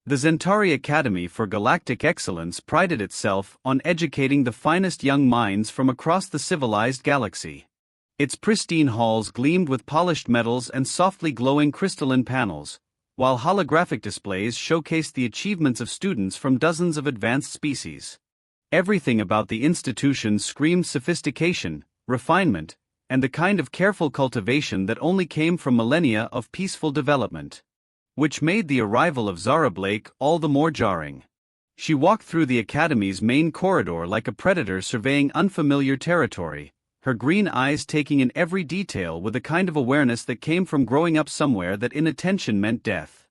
The Centauri Academy for Galactic Excellence prided itself on educating the finest young minds from across the civilized galaxy. Its pristine halls gleamed with polished metals and softly glowing crystalline panels, while holographic displays showcased the achievements of students from dozens of advanced species. Everything about the institution screamed sophistication, refinement, and the kind of careful cultivation that only came from millennia of peaceful development. Which made the arrival of Zara Blake all the more jarring. She walked through the academy's main corridor like a predator surveying unfamiliar territory, her green eyes taking in every detail with a kind of awareness that came from growing up somewhere that inattention meant death.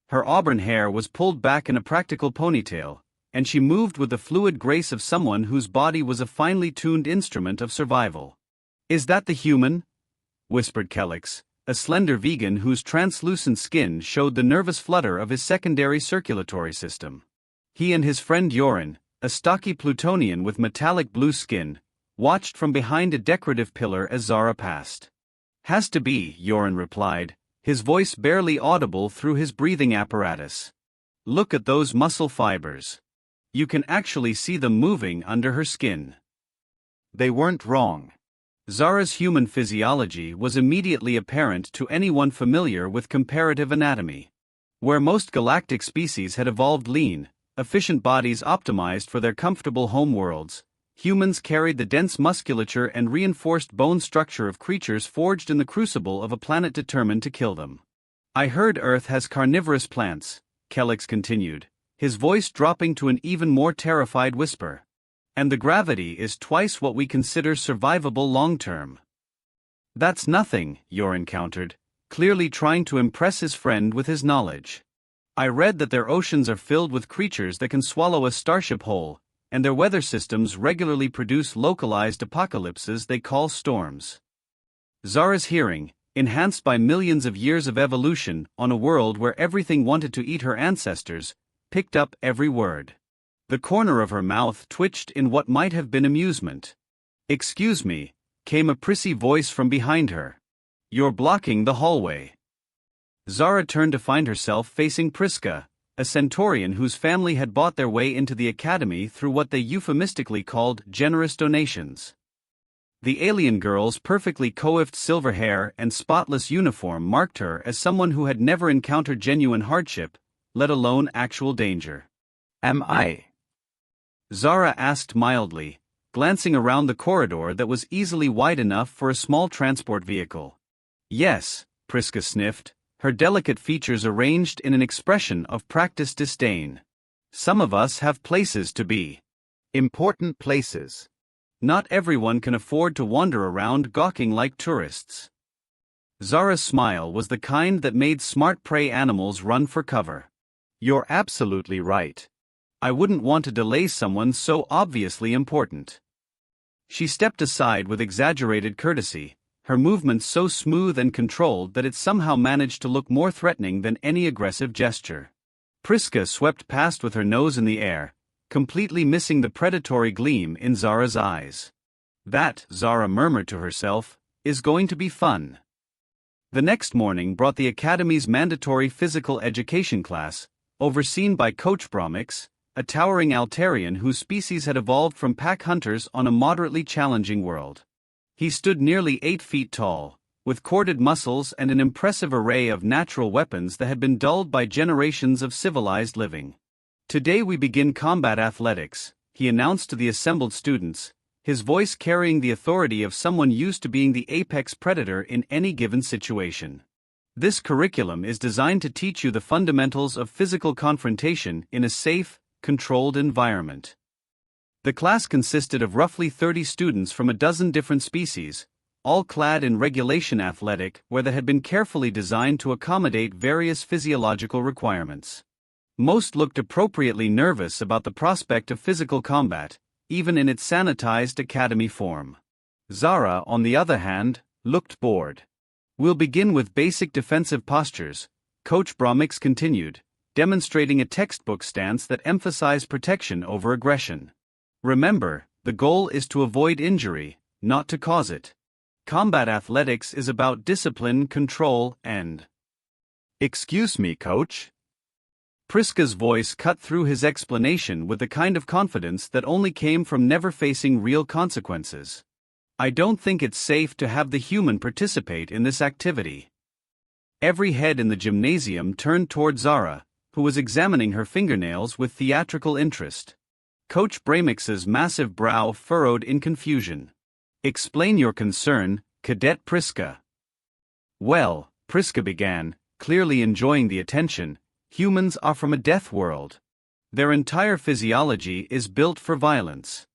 Her auburn hair was pulled back in a practical ponytail, and she moved with the fluid grace of someone whose body was a finely tuned instrument of survival. "Is that the human?" whispered Kelix, a slender vegan whose translucent skin showed the nervous flutter of his secondary circulatory system. He and his friend Yorin, a stocky Plutonian with metallic blue skin, watched from behind a decorative pillar as Zara passed. "Has to be," Yorin replied, his voice barely audible through his breathing apparatus. "Look at those muscle fibers. You can actually see them moving under her skin." They weren't wrong. Zara's human physiology was immediately apparent to anyone familiar with comparative anatomy. Where most galactic species had evolved lean, efficient bodies optimized for their comfortable home worlds, humans carried the dense musculature and reinforced bone structure of creatures forged in the crucible of a planet determined to kill them. "I heard Earth has carnivorous plants," Kelix continued, his voice dropping to an even more terrified whisper. "And the gravity is twice what we consider survivable long-term." "That's nothing," Yorin countered, clearly trying to impress his friend with his knowledge. "I read that their oceans are filled with creatures that can swallow a starship whole, and their weather systems regularly produce localized apocalypses they call storms." Zara's hearing, enhanced by millions of years of evolution on a world where everything wanted to eat her ancestors, picked up every word. The corner of her mouth twitched in what might have been amusement. "Excuse me," came a prissy voice from behind her. "You're blocking the hallway." Zara turned to find herself facing Priska, a Centaurian whose family had bought their way into the academy through what they euphemistically called generous donations. The alien girl's perfectly coiffed silver hair and spotless uniform marked her as someone who had never encountered genuine hardship, let alone actual danger. "Am I?" Zara asked mildly, glancing around the corridor that was easily wide enough for a small transport vehicle. "Yes," Priska sniffed, her delicate features arranged in an expression of practiced disdain. "Some of us have places to be. Important places. Not everyone can afford to wander around gawking like tourists." Zara's smile was the kind that made smart prey animals run for cover. "You're absolutely right. I wouldn't want to delay someone so obviously important." She stepped aside with exaggerated courtesy, her movements so smooth and controlled that it somehow managed to look more threatening than any aggressive gesture. Priska swept past with her nose in the air, completely missing the predatory gleam in Zara's eyes. "That," Zara murmured to herself, "is going to be fun." The next morning brought the Academy's mandatory physical education class, overseen by Coach Bromix, a towering Altarian whose species had evolved from pack hunters on a moderately challenging world. He stood nearly 8 feet tall, with corded muscles and an impressive array of natural weapons that had been dulled by generations of civilized living. "Today we begin combat athletics," he announced to the assembled students, his voice carrying the authority of someone used to being the apex predator in any given situation. "This curriculum is designed to teach you the fundamentals of physical confrontation in a safe, controlled environment." The class consisted of roughly 30 students from a dozen different species, all clad in regulation athletic wear that had been carefully designed to accommodate various physiological requirements. Most looked appropriately nervous about the prospect of physical combat, even in its sanitized academy form. Zara, on the other hand, looked bored. "We'll begin with basic defensive postures," Coach Bromix continued, demonstrating a textbook stance that emphasized protection over aggression. "Remember, the goal is to avoid injury, not to cause it. Combat athletics is about discipline, control, and..." "Excuse me, coach?" Priska's voice cut through his explanation with the kind of confidence that only came from never facing real consequences. I don't think it's safe to have the human participate in this activity. Every head in the gymnasium turned toward Zara, who was examining her fingernails with theatrical interest. Coach Bramix's massive brow furrowed in confusion. Explain your concern, Cadet Priska. Well, Priska began, clearly enjoying the attention, humans are from a death world. Their entire physiology is built for violence.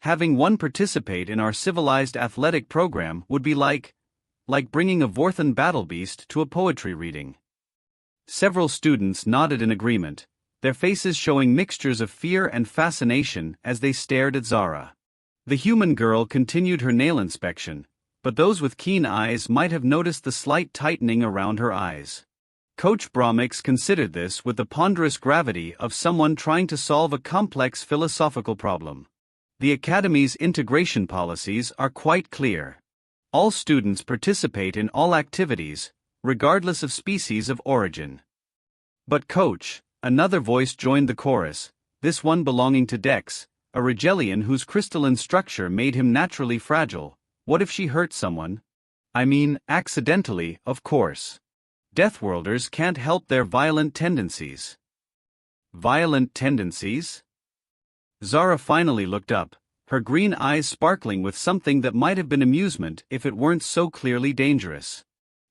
Having one participate in our civilized athletic program would be like bringing a Vorthan battle beast to a poetry reading. Several students nodded in agreement, their faces showing mixtures of fear and fascination as they stared at Zara. The human girl continued her nail inspection, but those with keen eyes might have noticed the slight tightening around her eyes. Coach Bramix considered this with the ponderous gravity of someone trying to solve a complex philosophical problem. The Academy's integration policies are quite clear. All students participate in all activities, regardless of species of origin. But Coach, another voice joined the chorus, this one belonging to Dex, a Rigelian whose crystalline structure made him naturally fragile. What if she hurt someone? I mean, accidentally, of course. Deathworlders can't help their violent tendencies. Violent tendencies? Zara finally looked up, her green eyes sparkling with something that might have been amusement if it weren't so clearly dangerous.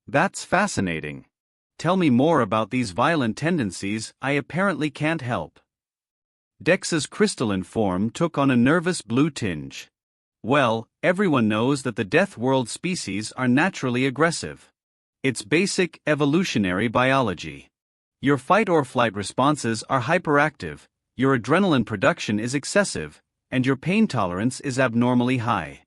That's fascinating. Tell me more about these violent tendencies I apparently can't help. Dex's crystalline form took on a nervous blue tinge. Well, everyone knows that the Death World species are naturally aggressive. It's basic evolutionary biology. Your fight-or-flight responses are hyperactive, your adrenaline production is excessive, and your pain tolerance is abnormally high.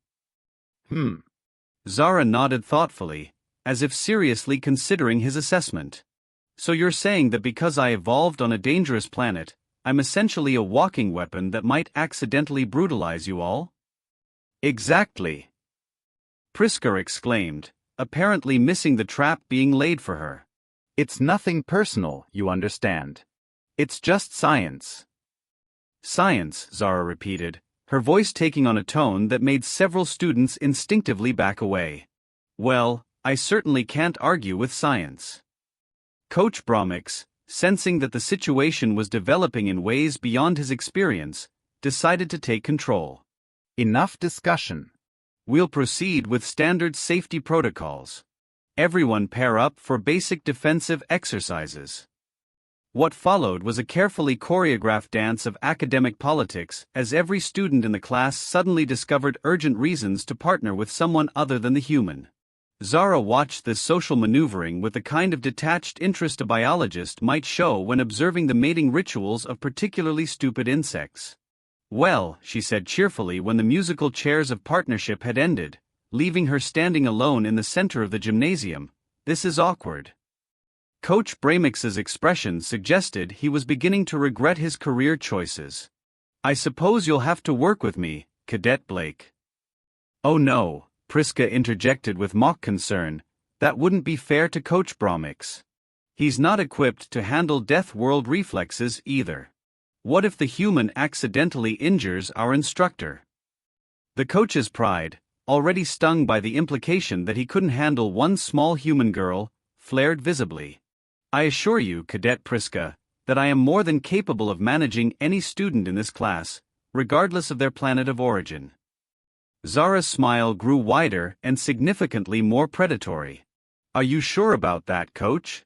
Zara nodded thoughtfully, as if seriously considering his assessment. So you're saying that because I evolved on a dangerous planet, I'm essentially a walking weapon that might accidentally brutalize you all? Exactly. Priska exclaimed, apparently missing the trap being laid for her. It's nothing personal, you understand. It's just science. Science, Zara repeated, her voice taking on a tone that made several students instinctively back away. Well, I certainly can't argue with science. Coach Bramix, sensing that the situation was developing in ways beyond his experience, decided to take control. Enough discussion. We'll proceed with standard safety protocols. Everyone pair up for basic defensive exercises. What followed was a carefully choreographed dance of academic politics as every student in the class suddenly discovered urgent reasons to partner with someone other than the human. Zara watched this social maneuvering with the kind of detached interest a biologist might show when observing the mating rituals of particularly stupid insects. Well, she said cheerfully when the musical chairs of partnership had ended, leaving her standing alone in the center of the gymnasium, this is awkward. Coach Bramix's expression suggested he was beginning to regret his career choices. I suppose you'll have to work with me, Cadet Blake. Oh no, Priska interjected with mock concern, that wouldn't be fair to Coach Bramix. He's not equipped to handle Death World reflexes either. What if the human accidentally injures our instructor? The coach's pride, already stung by the implication that he couldn't handle one small human girl, flared visibly. I assure you, Cadet Priska, that I am more than capable of managing any student in this class, regardless of their planet of origin. Zara's smile grew wider and significantly more predatory. Are you sure about that, Coach?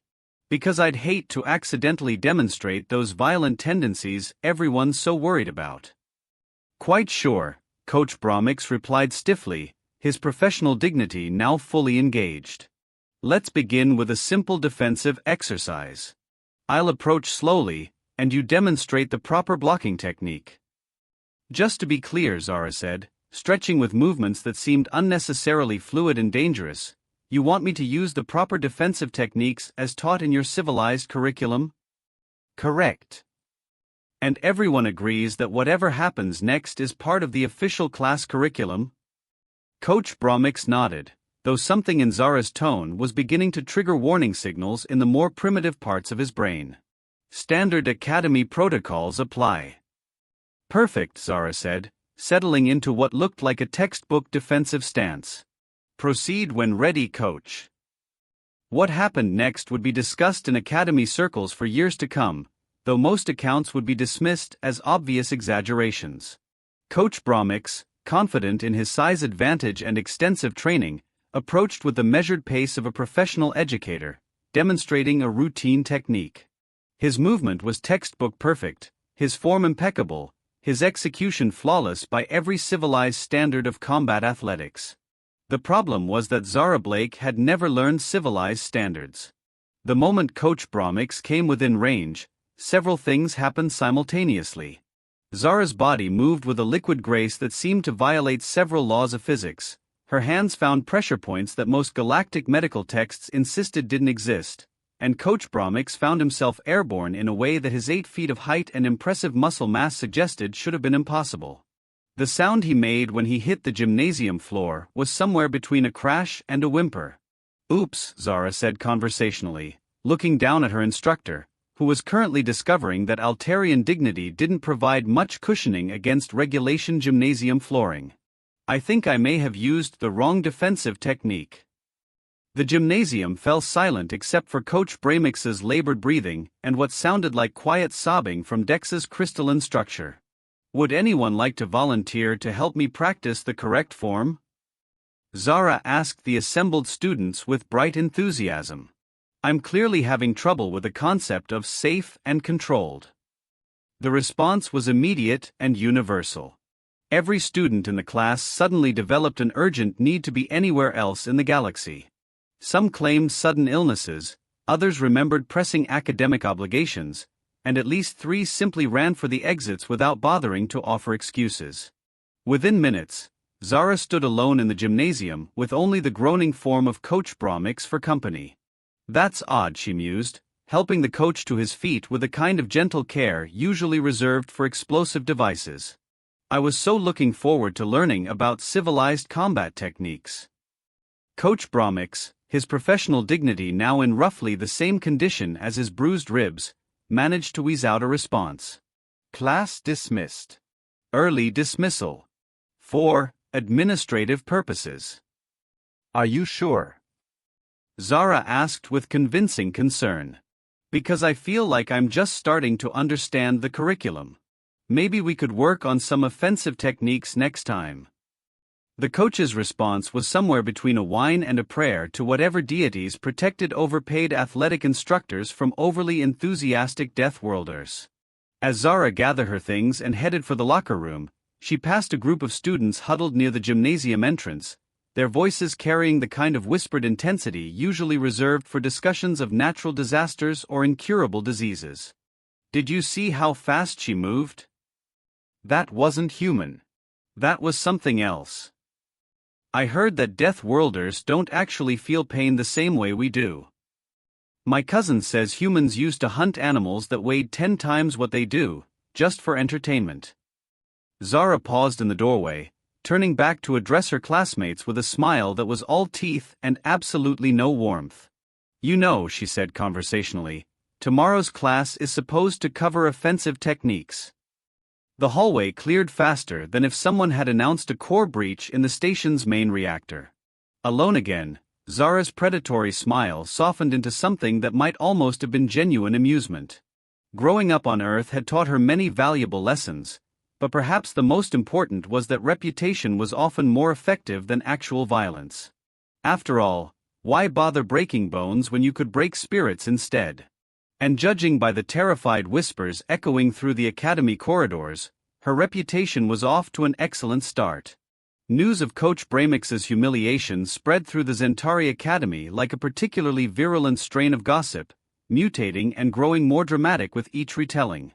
Because I'd hate to accidentally demonstrate those violent tendencies everyone's so worried about. Quite sure, Coach Bramix replied stiffly, his professional dignity now fully engaged. Let's begin with a simple defensive exercise. I'll approach slowly, and you demonstrate the proper blocking technique. Just to be clear, Zara said, stretching with movements that seemed unnecessarily fluid and dangerous, you want me to use the proper defensive techniques as taught in your civilized curriculum? Correct. And everyone agrees that whatever happens next is part of the official class curriculum? Coach Bramix nodded, though something in Zara's tone was beginning to trigger warning signals in the more primitive parts of his brain. Standard Academy protocols apply. Perfect, Zara said, settling into what looked like a textbook defensive stance. Proceed when ready, coach. What happened next would be discussed in Academy circles for years to come, though most accounts would be dismissed as obvious exaggerations. Coach Bromix, confident in his size advantage and extensive training, approached with the measured pace of a professional educator, demonstrating a routine technique. His movement was textbook perfect, his form impeccable, his execution flawless by every civilized standard of combat athletics. The problem was that Zara Blake had never learned civilized standards. The moment Coach Bromix came within range, several things happened simultaneously. Zara's body moved with a liquid grace that seemed to violate several laws of physics. Her hands found pressure points that most galactic medical texts insisted didn't exist, and Coach Bromix found himself airborne in a way that his 8 feet of height and impressive muscle mass suggested should have been impossible. The sound he made when he hit the gymnasium floor was somewhere between a crash and a whimper. "Oops," Zara said conversationally, looking down at her instructor, who was currently discovering that Altarian dignity didn't provide much cushioning against regulation gymnasium flooring. "I think I may have used the wrong defensive technique." The gymnasium fell silent except for Coach Bramix's labored breathing and what sounded like quiet sobbing from Dex's crystalline structure. "Would anyone like to volunteer to help me practice the correct form?" Zara asked the assembled students with bright enthusiasm. "I'm clearly having trouble with the concept of safe and controlled." The response was immediate and universal. Every student in the class suddenly developed an urgent need to be anywhere else in the galaxy. Some claimed sudden illnesses, others remembered pressing academic obligations, and at least 3 simply ran for the exits without bothering to offer excuses. Within minutes, Zara stood alone in the gymnasium with only the groaning form of Coach Bromix for company. "That's odd," she mused, helping the coach to his feet with a kind of gentle care usually reserved for explosive devices. "I was so looking forward to learning about civilized combat techniques." Coach Bromix, his professional dignity now in roughly the same condition as his bruised ribs, managed to wheeze out a response. "Class dismissed. Early dismissal. For administrative purposes." "Are you sure?" Zara asked with convincing concern. "Because I feel like I'm just starting to understand the curriculum. Maybe we could work on some offensive techniques next time." The coach's response was somewhere between a whine and a prayer to whatever deities protected overpaid athletic instructors from overly enthusiastic Deathworlders. As Zara gathered her things and headed for the locker room, she passed a group of students huddled near the gymnasium entrance, their voices carrying the kind of whispered intensity usually reserved for discussions of natural disasters or incurable diseases. "Did you see how fast she moved? That wasn't human. That was something else. I heard that Deathworlders don't actually feel pain the same way we do. My cousin says humans used to hunt animals that weighed 10 times what they do, just for entertainment." Zara paused in the doorway, turning back to address her classmates with a smile that was all teeth and absolutely no warmth. "You know," she said conversationally, "tomorrow's class is supposed to cover offensive techniques." The hallway cleared faster than if someone had announced a core breach in the station's main reactor. Alone again, Zara's predatory smile softened into something that might almost have been genuine amusement. Growing up on Earth had taught her many valuable lessons, but perhaps the most important was that reputation was often more effective than actual violence. After all, why bother breaking bones when you could break spirits instead? And judging by the terrified whispers echoing through the academy corridors, her reputation was off to an excellent start. News of Coach Bramix's humiliation spread through the Zentari Academy like a particularly virulent strain of gossip, mutating and growing more dramatic with each retelling.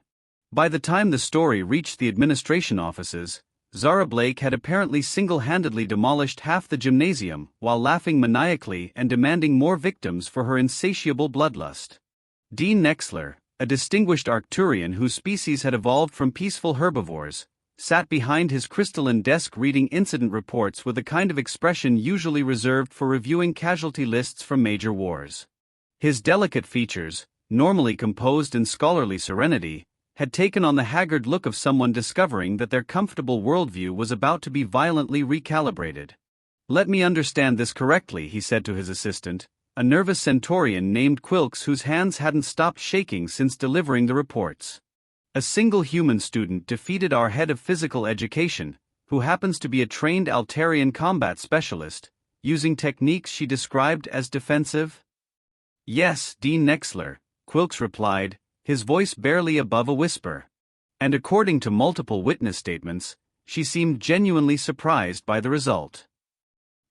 By the time the story reached the administration offices, Zara Blake had apparently single-handedly demolished half the gymnasium while laughing maniacally and demanding more victims for her insatiable bloodlust. Dean Nexler, a distinguished Arcturian whose species had evolved from peaceful herbivores, sat behind his crystalline desk reading incident reports with the kind of expression usually reserved for reviewing casualty lists from major wars. His delicate features, normally composed in scholarly serenity, had taken on the haggard look of someone discovering that their comfortable worldview was about to be violently recalibrated. "Let me understand this correctly," he said to his assistant, a nervous Centaurian named Quilks whose hands hadn't stopped shaking since delivering the reports. "A single human student defeated our head of physical education, who happens to be a trained Altarian combat specialist, using techniques she described as defensive?" "Yes, Dean Nexler," Quilks replied, his voice barely above a whisper. And according to multiple witness statements, she seemed genuinely surprised by the result.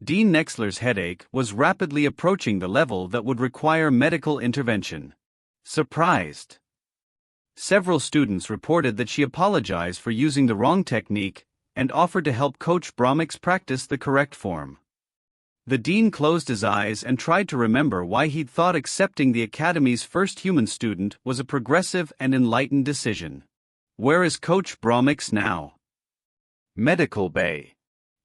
Dean Nexler's headache was rapidly approaching the level that would require medical intervention. Surprised. Several students reported that she apologized for using the wrong technique and offered to help Coach Bromix practice the correct form. The dean closed his eyes and tried to remember why he'd thought accepting the Academy's first human student was a progressive and enlightened decision. Where is Coach Bromix now? Medical bay.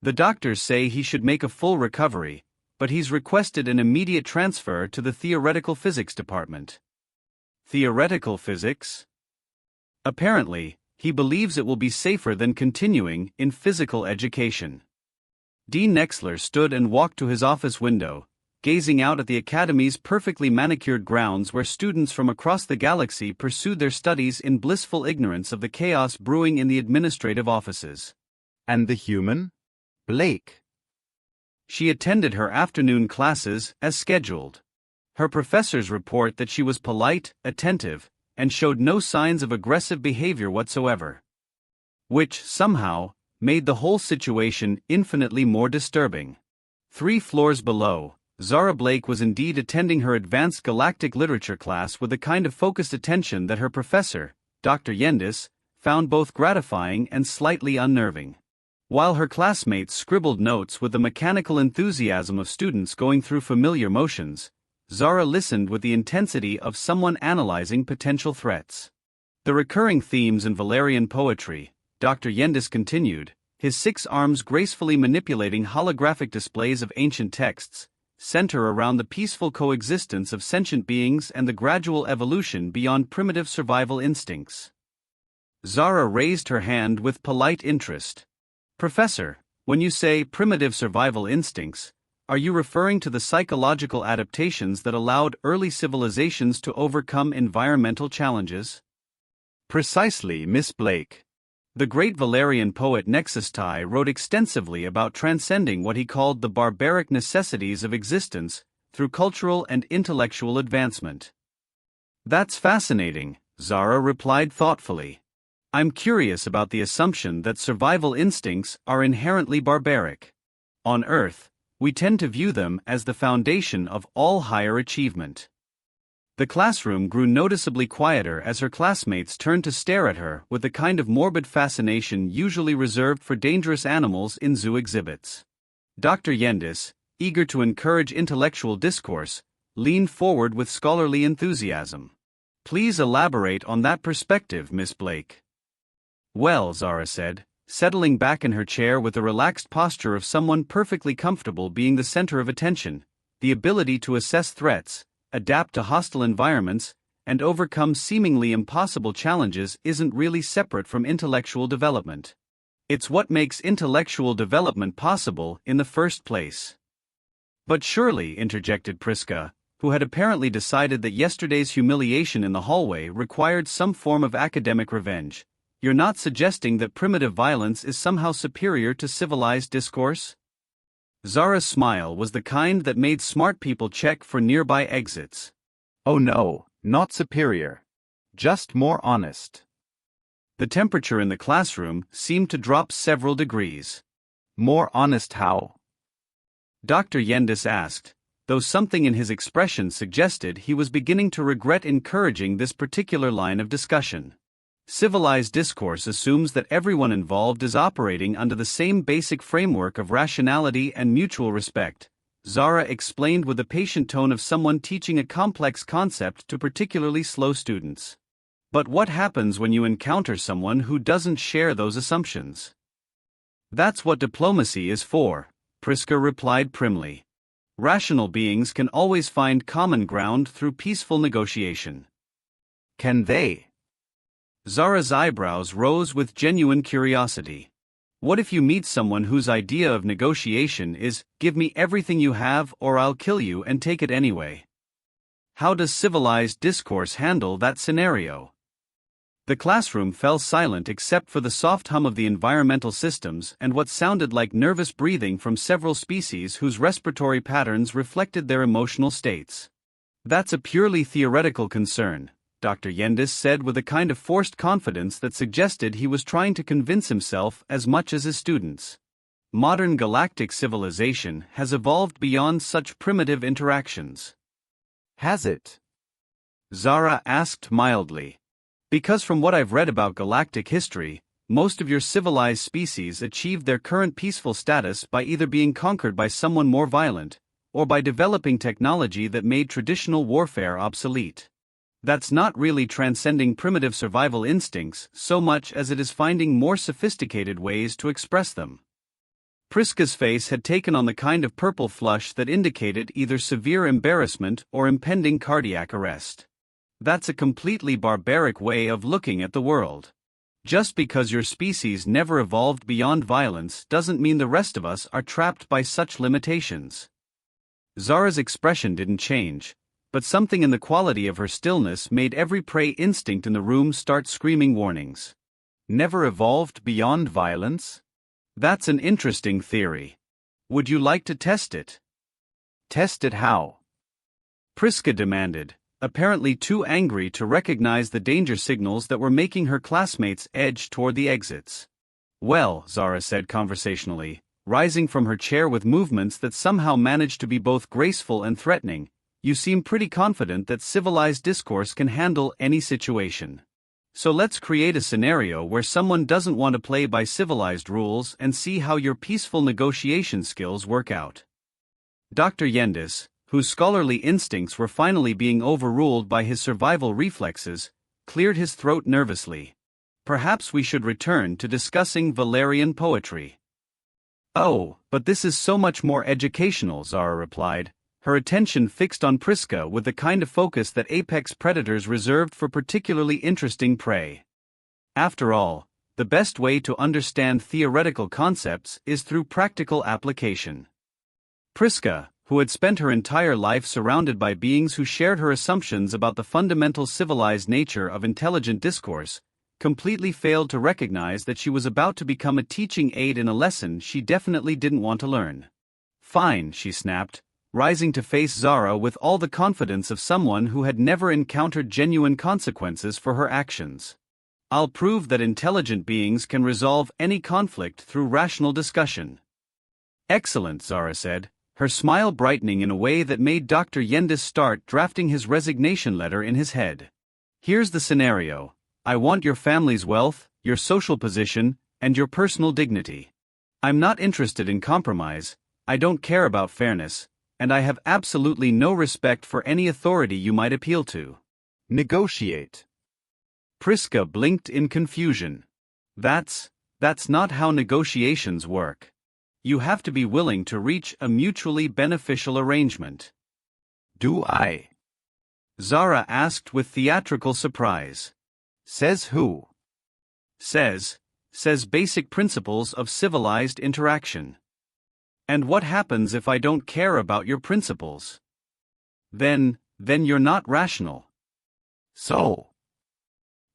The doctors say he should make a full recovery, but he's requested an immediate transfer to the theoretical physics department. Theoretical physics? Apparently, he believes it will be safer than continuing in physical education. Dean Nexler stood and walked to his office window, gazing out at the Academy's perfectly manicured grounds where students from across the galaxy pursued their studies in blissful ignorance of the chaos brewing in the administrative offices. And the human? Blake. She attended her afternoon classes as scheduled. Her professors report that she was polite, attentive, and showed no signs of aggressive behavior whatsoever. Which, somehow, made the whole situation infinitely more disturbing. 3 floors below, Zara Blake was indeed attending her advanced galactic literature class with the kind of focused attention that her professor, Dr. Yendis, found both gratifying and slightly unnerving. While her classmates scribbled notes with the mechanical enthusiasm of students going through familiar motions, Zara listened with the intensity of someone analyzing potential threats. The recurring themes in Valerian poetry, Dr. Yendis continued, his 6 arms gracefully manipulating holographic displays of ancient texts, center around the peaceful coexistence of sentient beings and the gradual evolution beyond primitive survival instincts. Zara raised her hand with polite interest. "Professor, when you say primitive survival instincts, are you referring to the psychological adaptations that allowed early civilizations to overcome environmental challenges?" "Precisely, Miss Blake. The great Valerian poet Nexustai wrote extensively about transcending what he called the barbaric necessities of existence through cultural and intellectual advancement." "That's fascinating," Zara replied thoughtfully. "I'm curious about the assumption that survival instincts are inherently barbaric. On Earth, we tend to view them as the foundation of all higher achievement." The classroom grew noticeably quieter as her classmates turned to stare at her with the kind of morbid fascination usually reserved for dangerous animals in zoo exhibits. Dr. Yendis, eager to encourage intellectual discourse, leaned forward with scholarly enthusiasm. "Please elaborate on that perspective, Miss Blake." "Well," Zara said, settling back in her chair with the relaxed posture of someone perfectly comfortable being the center of attention, the ability to assess threats, adapt to hostile environments, and overcome seemingly impossible challenges isn't really separate from intellectual development. It's what makes intellectual development possible in the first place. "But surely," interjected Priska, who had apparently decided that yesterday's humiliation in the hallway required some form of academic revenge, "you're not suggesting that primitive violence is somehow superior to civilized discourse?" Zara's smile was the kind that made smart people check for nearby exits. "Oh no, not superior. Just more honest." The temperature in the classroom seemed to drop several degrees. "More honest how?" Dr. Yendis asked, though something in his expression suggested he was beginning to regret encouraging this particular line of discussion. Civilized discourse assumes that everyone involved is operating under the same basic framework of rationality and mutual respect, Zara explained with the patient tone of someone teaching a complex concept to particularly slow students. "But what happens when you encounter someone who doesn't share those assumptions?" "That's what diplomacy is for," Priska replied primly. "Rational beings can always find common ground through peaceful negotiation. Can they? Zara's eyebrows rose with genuine curiosity. What if you meet someone whose idea of negotiation is, give me everything you have or I'll kill you and take it anyway? How does civilized discourse handle that scenario? The classroom fell silent except for the soft hum of the environmental systems and what sounded like nervous breathing from several species whose respiratory patterns reflected their emotional states. That's a purely theoretical concern, Dr. Yendis said with a kind of forced confidence that suggested he was trying to convince himself as much as his students. Modern galactic civilization has evolved beyond such primitive interactions. Has it? Zara asked mildly. Because from what I've read about galactic history, most of your civilized species achieved their current peaceful status by either being conquered by someone more violent, or by developing technology that made traditional warfare obsolete. That's not really transcending primitive survival instincts so much as it is finding more sophisticated ways to express them. Priska's face had taken on the kind of purple flush that indicated either severe embarrassment or impending cardiac arrest. That's a completely barbaric way of looking at the world. Just because your species never evolved beyond violence doesn't mean the rest of us are trapped by such limitations. Zara's expression didn't change, but something in the quality of her stillness made every prey instinct in the room start screaming warnings. Never evolved beyond violence? That's an interesting theory. Would you like to test it? Test it how? Priska demanded, apparently too angry to recognize the danger signals that were making her classmates edge toward the exits. Well, Zara said conversationally, rising from her chair with movements that somehow managed to be both graceful and threatening, you seem pretty confident that civilized discourse can handle any situation. So let's create a scenario where someone doesn't want to play by civilized rules and see how your peaceful negotiation skills work out. Dr. Yendis, whose scholarly instincts were finally being overruled by his survival reflexes, cleared his throat nervously. Perhaps we should return to discussing Valerian poetry. Oh, but this is so much more educational, Zara replied, her attention fixed on Priska with the kind of focus that apex predators reserved for particularly interesting prey. After all, the best way to understand theoretical concepts is through practical application. Priska, who had spent her entire life surrounded by beings who shared her assumptions about the fundamental civilized nature of intelligent discourse, completely failed to recognize that she was about to become a teaching aid in a lesson she definitely didn't want to learn. Fine, she snapped, rising to face Zara with all the confidence of someone who had never encountered genuine consequences for her actions. I'll prove that intelligent beings can resolve any conflict through rational discussion. Excellent, Zara said, her smile brightening in a way that made Dr. Yendis start drafting his resignation letter in his head. Here's the scenario. I want your family's wealth, your social position, and your personal dignity. I'm not interested in compromise, I don't care about fairness, and I have absolutely no respect for any authority you might appeal to. Negotiate. Priska blinked in confusion. That's not how negotiations work. You have to be willing to reach a mutually beneficial arrangement. Do I? Zara asked with theatrical surprise. Says who? Says basic principles of civilized interaction. And what happens if I don't care about your principles? Then you're not rational. So?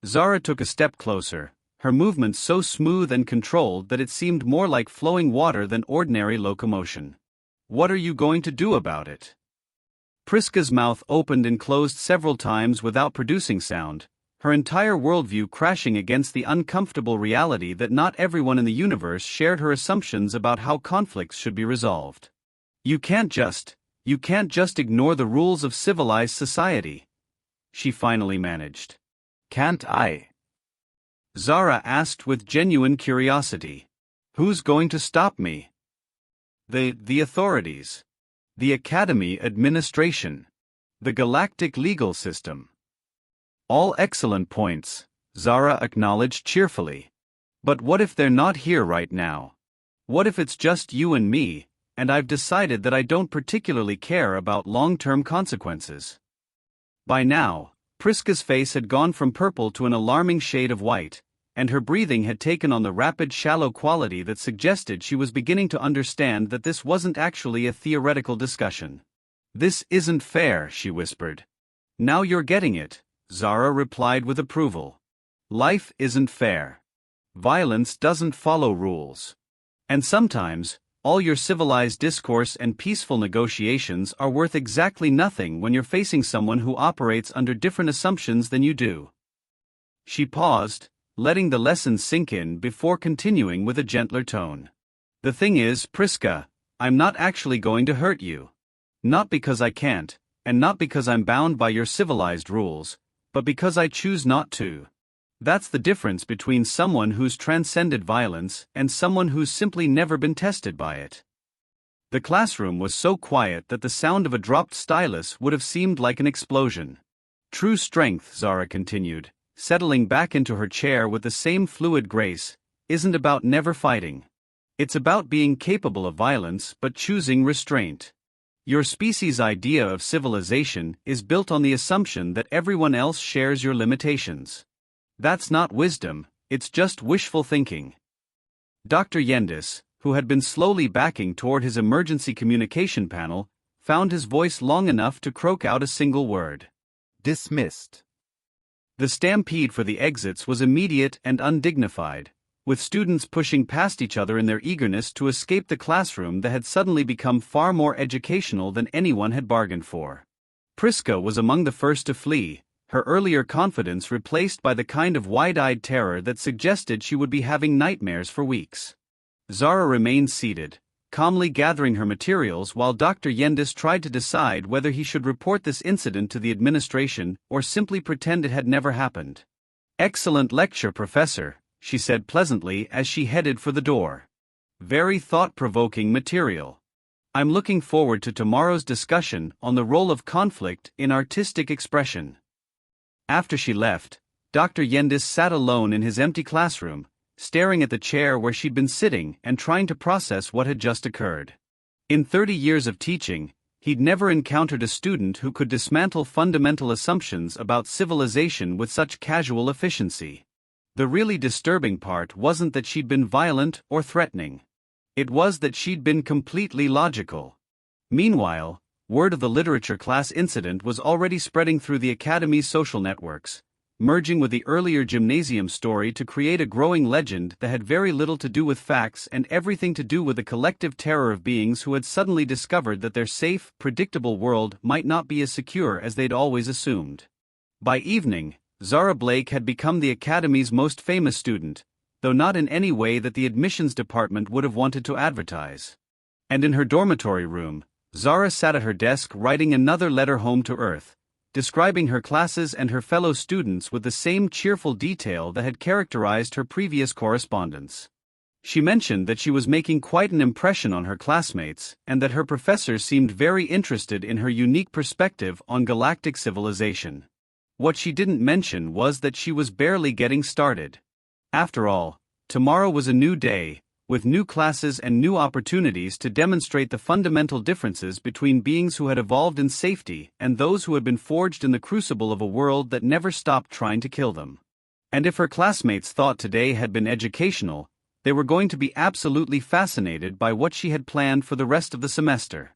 Zara took a step closer, her movements so smooth and controlled that it seemed more like flowing water than ordinary locomotion. What are you going to do about it? Priska's mouth opened and closed several times without producing sound, her entire worldview crashing against the uncomfortable reality that not everyone in the universe shared her assumptions about how conflicts should be resolved. You can't just ignore the rules of civilized society, she finally managed. Can't I? Zara asked with genuine curiosity. Who's going to stop me? The authorities. The Academy administration. The galactic legal system. All excellent points, Zara acknowledged cheerfully. But what if they're not here right now? What if it's just you and me, and I've decided that I don't particularly care about long-term consequences? By now, Priska's face had gone from purple to an alarming shade of white, and her breathing had taken on the rapid, shallow quality that suggested she was beginning to understand that this wasn't actually a theoretical discussion. "This isn't fair," she whispered. "Now you're getting it," Zara replied with approval. "Life isn't fair. Violence doesn't follow rules. And sometimes, all your civilized discourse and peaceful negotiations are worth exactly nothing when you're facing someone who operates under different assumptions than you do." She paused, letting the lesson sink in before continuing with a gentler tone. "The thing is, Priska, I'm not actually going to hurt you. Not because I can't, and not because I'm bound by your civilized rules, but because I choose not to. That's the difference between someone who's transcended violence and someone who's simply never been tested by it." The classroom was so quiet that the sound of a dropped stylus would have seemed like an explosion. "True strength," Zara continued, settling back into her chair with the same fluid grace, "isn't about never fighting. It's about being capable of violence but choosing restraint. Your species' idea of civilization is built on the assumption that everyone else shares your limitations. That's not wisdom, it's just wishful thinking." Dr. Yendis, who had been slowly backing toward his emergency communication panel, found his voice long enough to croak out a single word. Dismissed. The stampede for the exits was immediate and undignified, with students pushing past each other in their eagerness to escape the classroom that had suddenly become far more educational than anyone had bargained for. Priska was among the first to flee, her earlier confidence replaced by the kind of wide-eyed terror that suggested she would be having nightmares for weeks. Zara remained seated, calmly gathering her materials while Dr. Yendis tried to decide whether he should report this incident to the administration or simply pretend it had never happened. "Excellent lecture, Professor," she said pleasantly as she headed for the door. "Very thought-provoking material. I'm looking forward to tomorrow's discussion on the role of conflict in artistic expression." After she left, Dr. Yendis sat alone in his empty classroom, staring at the chair where she'd been sitting and trying to process what had just occurred. In 30 years of teaching, he'd never encountered a student who could dismantle fundamental assumptions about civilization with such casual efficiency. The really disturbing part wasn't that she'd been violent or threatening. It was that she'd been completely logical. Meanwhile, word of the literature class incident was already spreading through the Academy's social networks, merging with the earlier gymnasium story to create a growing legend that had very little to do with facts and everything to do with the collective terror of beings who had suddenly discovered that their safe, predictable world might not be as secure as they'd always assumed. By evening, Zara Blake had become the Academy's most famous student, though not in any way that the admissions department would have wanted to advertise. And in her dormitory room, Zara sat at her desk writing another letter home to Earth, describing her classes and her fellow students with the same cheerful detail that had characterized her previous correspondence. She mentioned that she was making quite an impression on her classmates and that her professors seemed very interested in her unique perspective on galactic civilization. What she didn't mention was that she was barely getting started. After all, tomorrow was a new day, with new classes and new opportunities to demonstrate the fundamental differences between beings who had evolved in safety and those who had been forged in the crucible of a world that never stopped trying to kill them. And if her classmates thought today had been educational, they were going to be absolutely fascinated by what she had planned for the rest of the semester.